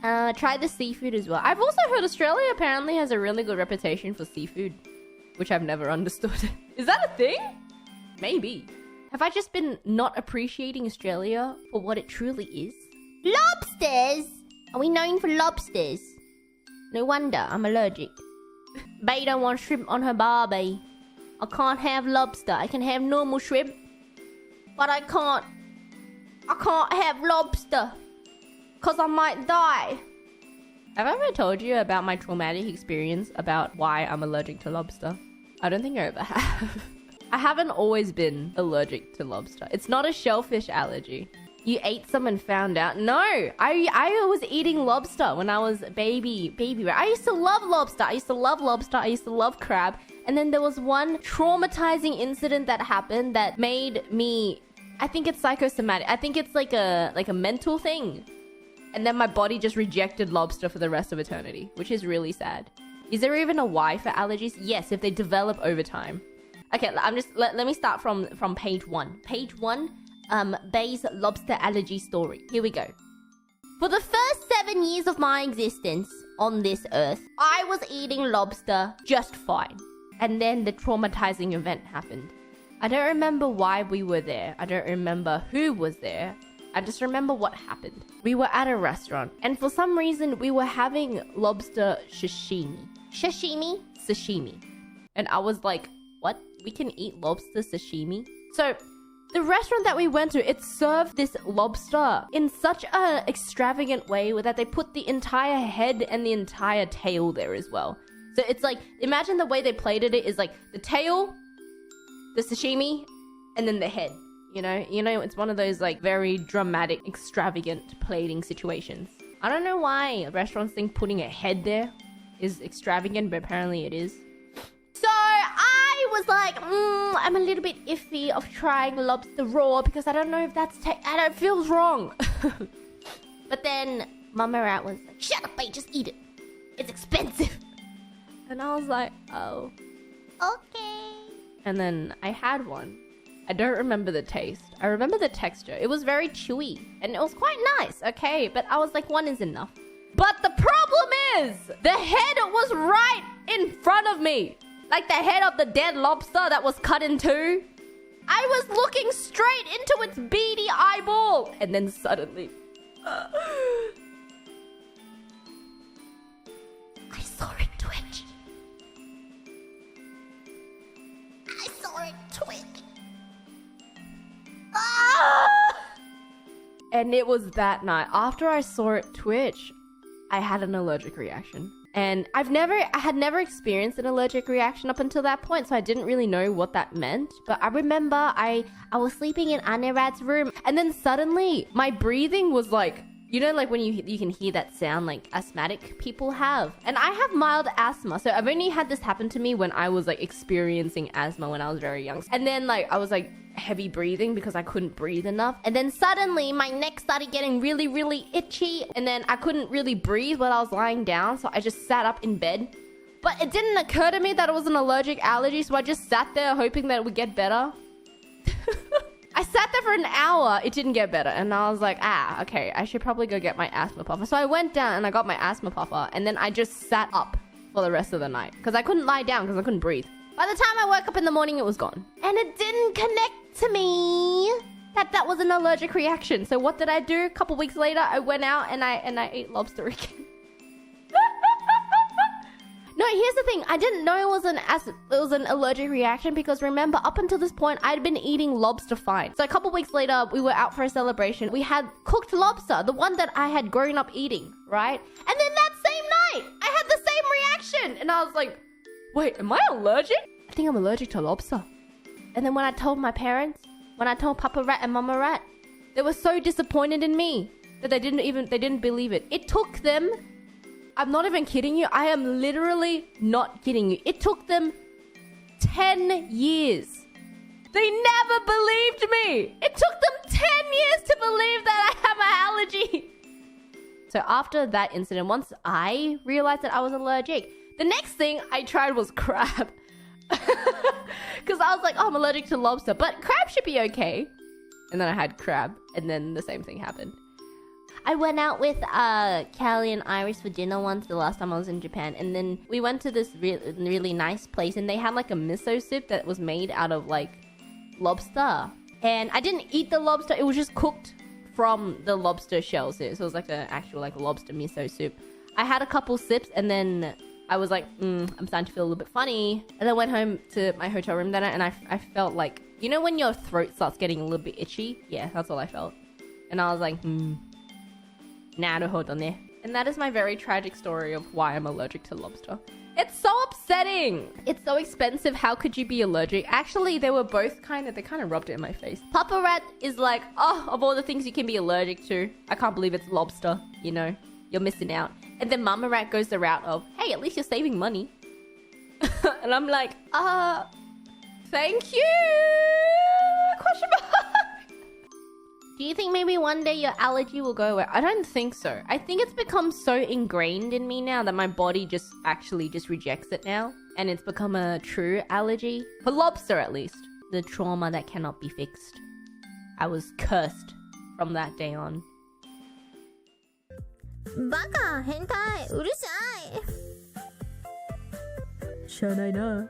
Try the seafood as well. I've also heard Australia apparently has a really good reputation for seafood, which I've never understood. Is that a thing? Maybe. Have I just been not appreciating Australia for what it truly is? Lobsters? Are we known for lobsters? No wonder, I'm allergic. Bae don't want shrimp on her barbie. I can't have lobster. I can have normal shrimp, but I can't have lobster, cause I might die. Have I ever told you about my traumatic experience about why I'm allergic to lobster? I don't think I ever have. I haven't always been allergic to lobster. It's not a shellfish allergy. You ate some and found out? No, I was eating lobster when I was baby. I used to love lobster. I used to love crab. And then there was one traumatizing incident that happened that made me, I think it's psychosomatic. I think it's like a mental thing. And then my body just rejected lobster for the rest of eternity, which is really sad. Is there even a why for allergies? Yes, if they develop over time. Okay, let me start from page 1. Page 1, Bae's lobster allergy story. Here we go. For the first 7 years of my existence on this earth, I was eating lobster just fine. And then the traumatizing event happened. I don't remember why we were there. I don't remember who was there. I just remember what happened. We were at a restaurant, and for some reason, we were having lobster sashimi. Sashimi. And I was like, what? We can eat lobster sashimi? So, the restaurant that we went to, it served this lobster in such an extravagant way that they put the entire head and the entire tail there as well. So it's like, imagine the way they plated it is like the tail, the sashimi, and then the head. You know, it's one of those like very dramatic, extravagant plating situations. I don't know why restaurants think putting a head there is extravagant, but apparently it is. So I was like, I'm a little bit iffy of trying lobster raw because I don't know if that's it feels wrong. But then Mama Rat was like, shut up, Bae, just eat it. It's expensive. And I was like, oh, okay. And then I had one. I don't remember the taste. I remember the texture. It was very chewy and it was quite nice, okay? But I was like, one is enough. But the problem is, the head was right in front of me. Like the head of the dead lobster that was cut in two. I was looking straight into its beady eyeball. And then suddenly... I saw it twitch. And it was that night. After I saw it twitch, I had an allergic reaction. And I had never experienced an allergic reaction up until that point, so I didn't really know what that meant. But I remember I was sleeping in Anirad's room, and then suddenly my breathing was like, you know, like when you can hear that sound like asthmatic people have. And I have mild asthma, so I've only had this happen to me when I was like experiencing asthma when I was very young. And then like I was like heavy breathing because I couldn't breathe enough. And then suddenly my neck started getting really, really itchy. And then I couldn't really breathe while I was lying down, so I just sat up in bed. But it didn't occur to me that it was an allergic allergy, so I just sat there hoping that it would get better. I sat there for an hour. It didn't get better. And I was like, okay, I should probably go get my asthma puffer. So I went down and I got my asthma puffer. And then I just sat up for the rest of the night. Because I couldn't lie down because I couldn't breathe. By the time I woke up in the morning, it was gone. And it didn't connect to me that was an allergic reaction. So what did I do? A couple weeks later, I went out and I ate lobster again. No, here's the thing. I didn't know it was an allergic reaction because remember, up until this point, I'd been eating lobster fine. So a couple weeks later, we were out for a celebration. We had cooked lobster, the one that I had grown up eating, right? And then that same night, I had the same reaction. And I was like, wait, am I allergic? I think I'm allergic to lobster. And then when I told my parents, when I told Papa Rat and Mama Rat, they were so disappointed in me that they didn't believe it. It took them... I'm not even kidding you. I am literally not kidding you. It took them 10 years. They never believed me. It took them 10 years to believe that I have an allergy. So after that incident, once I realized that I was allergic, the next thing I tried was crab. Because I was like, oh, I'm allergic to lobster. But crab should be okay. And then I had crab. And then the same thing happened. I went out with Callie and Iris for dinner once the last time I was in Japan, and then we went to this really nice place, and they had like a miso soup that was made out of like lobster. And I didn't eat the lobster, it was just cooked from the lobster shells. So it was like an actual like lobster miso soup. I had a couple sips and then I was like, I'm starting to feel a little bit funny. And I went home to my hotel room that night and I felt like, you know when your throat starts getting a little bit itchy? Yeah, that's all I felt. And I was like, hold on there. And that is my very tragic story of why I'm allergic to lobster. It's so upsetting. It's so expensive. How could you be allergic? Actually, they were both they kind of rubbed it in my face. Papa Rat is like, oh, of all the things you can be allergic to, I can't believe it's lobster. You know, you're missing out. And then Mama Rat goes the route of, hey, at least you're saving money. And I'm like, thank you? Question mark. Do you think maybe one day your allergy will go away? I don't think so. I think it's become so ingrained in me now that my body just rejects it now. And it's become a true allergy. For lobster, at least. The trauma that cannot be fixed. I was cursed from that day on. バカ変態うるさいしゃあないな